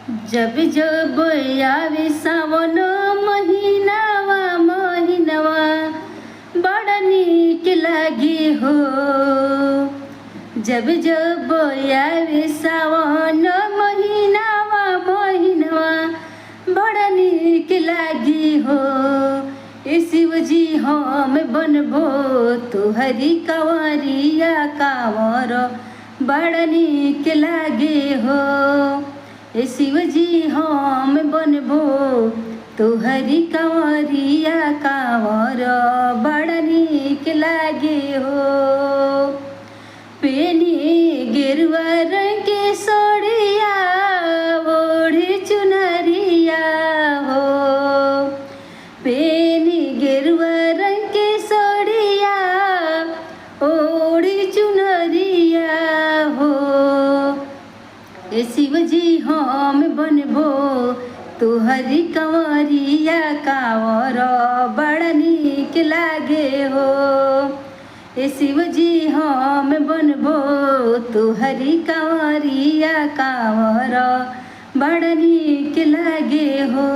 जब जब आवे सावन महीनावा बड़ा नीक लागे हो। जब जब आवे सावन महीनावा बड़ा नीक लागे हो। ए शिव जी हम बनबो तुहरी कंवरिया कांवर बड़ा नीक लागे हो। ए शिव जी हम बनबो तुहरी कंवरिया कांवर बड़ा नीक लागे हो। पेनी गेरुआ रंग के सोड़िया ओढ़ी चुनरिया हो। पेनी गेरुआ रंग के सोड़िया ओढ़ी चुनरिया हो। ए शिव जी हम बनबो तुहरी कंवरिया कांवर बड़ा नीक लागे हो। ए शिव जी हम बनबो तुहरी कंवरिया कांवर बड़ा नीक लागे हो।